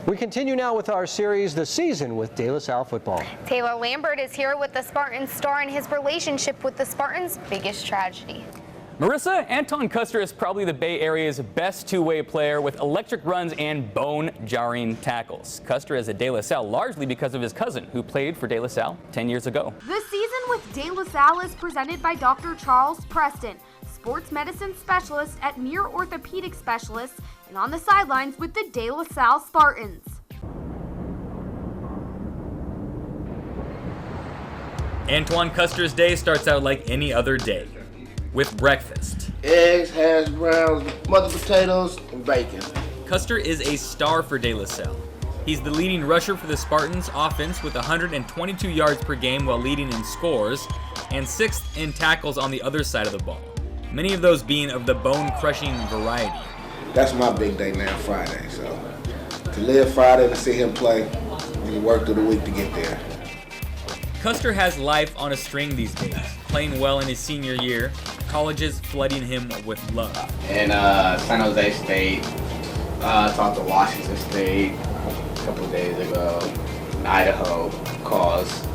We continue now with our series, The Season with De La Salle Football. Taylor Lambert is here with the Spartans star and his relationship with the Spartans' biggest tragedy. Marissa, Antoine Custer is probably the Bay Area's best two-way player with electric runs and bone-jarring tackles. Custer is at De La Salle largely because of his cousin, who played for De La Salle 10 years ago. This season with De La Salle is presented by Dr. Charles Preston, sports medicine specialist at Muir Orthopedic Specialists, and on the sidelines with the De La Salle Spartans. Antoine Custer's day starts out like any other day, with breakfast. Eggs, hash browns, mother potatoes, and bacon. Custer is a star for De La Salle. He's the leading rusher for the Spartans offense with 122 yards per game while leading in scores, and 6th in tackles on the other side of the ball, many of those being of the bone-crushing variety. That's my big day now, Friday. So to live Friday to see him play, and work through the week to get there. Custer has life on a string these days, playing well in his senior year, colleges flooding him with love. In San Jose State, talked to Washington State a couple of days ago, in Idaho, calls.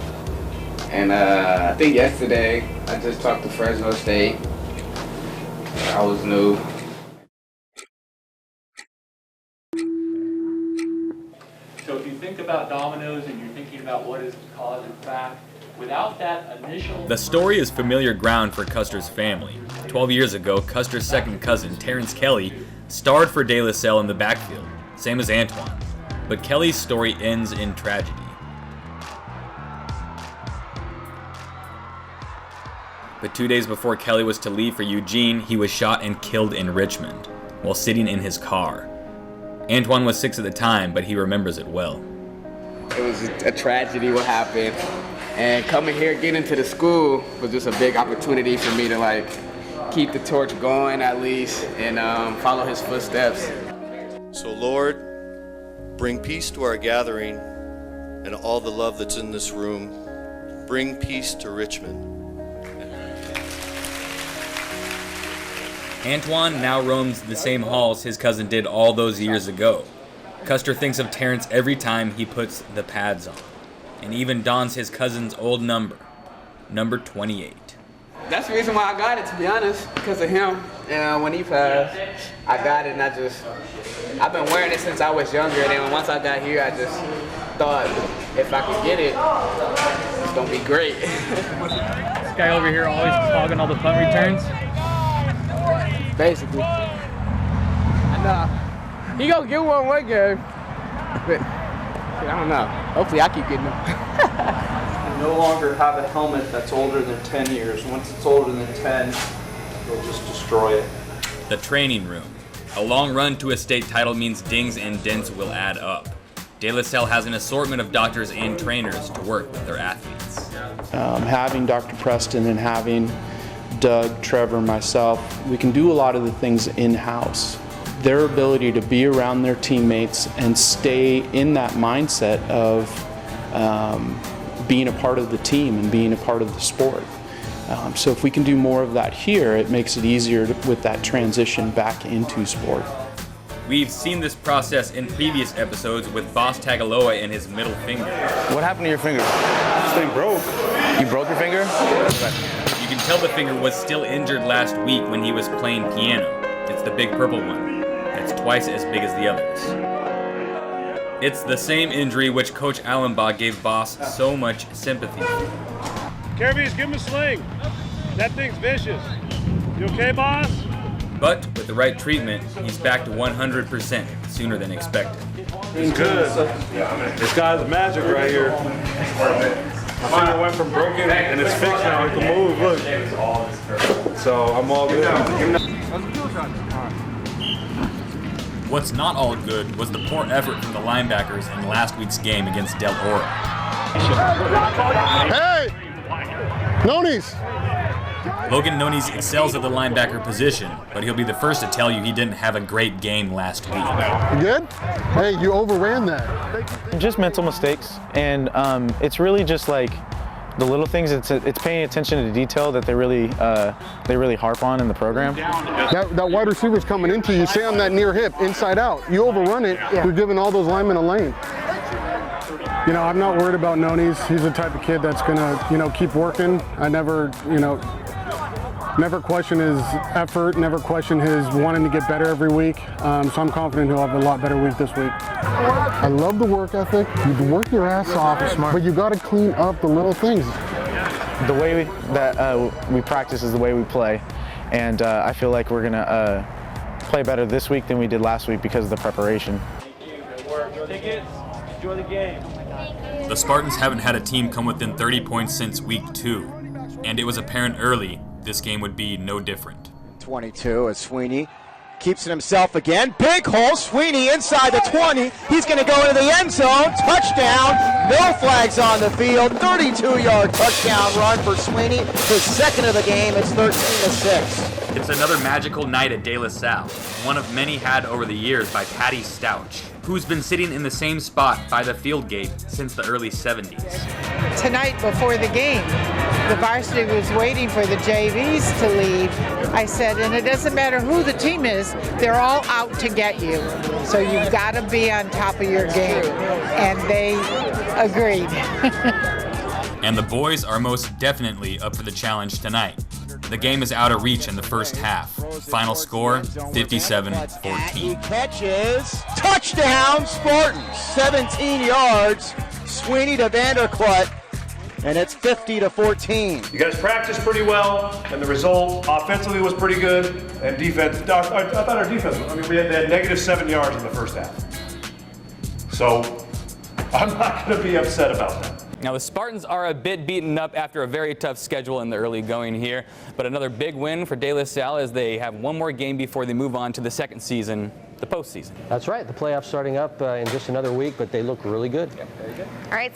And I think yesterday, I just talked to Fresno State. I was new. So if you think about dominoes and you're thinking about what is the cause and fact, without that initial... The story is familiar ground for Custer's family. 12 years ago, Custer's second cousin, Terrence Kelly, starred for De La Salle in the backfield, same as Antoine. But Kelly's story ends in tragedy. But 2 days before Kelly was to leave for Eugene, he was shot and killed in Richmond, while sitting in his car. Antoine was 6 at the time, but he remembers it well. It was a tragedy what happened. And coming here, getting into the school was just a big opportunity for me to keep the torch going at least and follow his footsteps. So Lord, bring peace to our gathering and all the love that's in this room. Bring peace to Richmond. Antoine now roams the same halls his cousin did all those years ago. Custer thinks of Terrence every time he puts the pads on, and even dons his cousin's old number, number 28. That's the reason why I got it, to be honest, because of him. And when he passed, I got it, and I've been wearing it since I was younger, and then once I got here, I just thought if I could get it, it's gonna be great. This guy over here always clogging all the punt returns. Basically. I know. He gonna get one game, but I don't know. Hopefully I keep getting them. You no longer have a helmet that's older than 10 years. Once it's older than 10, they'll just destroy it. The training room. A long run to a state title means dings and dents will add up. De La Salle has an assortment of doctors and trainers to work with their athletes. Having Dr. Preston and having Doug, Trevor, myself, we can do a lot of the things in-house. Their ability to be around their teammates and stay in that mindset of being a part of the team and being a part of the sport. So if we can do more of that here, it makes it easier with that transition back into sport. We've seen this process in previous episodes with Boss Tagaloa and his middle finger. What happened to your finger? This thing broke. You broke your finger? You can tell the finger was still injured last week when he was playing piano. It's the big purple one. It's twice as big as the others. It's the same injury which Coach Allenbaugh gave Boss so much sympathy for. Kirby's, give him a sling. That thing's vicious. You okay, boss? But with the right treatment, he's back to 100% sooner than expected. It's good. This guy's magic right here. My finger went from broken and it's fixed now. It can move, look. So I'm all good. What's not all good was the poor effort from the linebackers in last week's game against Del Oro. Hey! Nonies! Logan Nonies excels at the linebacker position, but he'll be the first to tell you he didn't have a great game last week. You good? Hey, you overran that. Just mental mistakes, and it's really just like the little things. It's paying attention to detail that they really harp on in the program. That wide receiver's coming into you. Stay on that near hip, inside out. You overrun it, you're giving all those linemen a lane. You know, I'm not worried about Nonis. He's the type of kid that's gonna, you know, keep working. I never, you know, never question his effort, never question his wanting to get better every week. So I'm confident he'll have a lot better week this week. I love the work ethic. You work your ass off, but you got to clean up the little things. The way we practice is the way we play, and I feel like we're gonna play better this week than we did last week because of the preparation. Enjoy the game. The Spartans haven't had a team come within 30 points since week 2, and it was apparent early this game would be no different. 22 as Sweeney keeps it himself again. Big hole, Sweeney inside the 20. He's going to go into the end zone. Touchdown. No flags on the field. 32-yard touchdown run for Sweeney. His second of the game. It's 13-6. It's another magical night at De La Salle, one of many had over the years by Patty Stouch, who's been sitting in the same spot by the field gate since the early 70s. Tonight before the game, the varsity was waiting for the JVs to leave. I said, and it doesn't matter who the team is, they're all out to get you. So you've got to be on top of your game. And they agreed. And the boys are most definitely up for the challenge tonight. The game is out of reach in the first half. Final score, 57-14. Catches. Touchdown, Spartans. 17 yards. Sweeney to Vanderklut. And it's 50-14. You guys practiced pretty well, and the result offensively was pretty good, and defense, I thought our defense, they had -7 yards in the first half. So I'm not going to be upset about that. Now the Spartans are a bit beaten up after a very tough schedule in the early going here, but another big win for De La Salle as they have one more game before they move on to the second season, the postseason. That's right. The playoffs starting up in just another week, but they look really good. All right.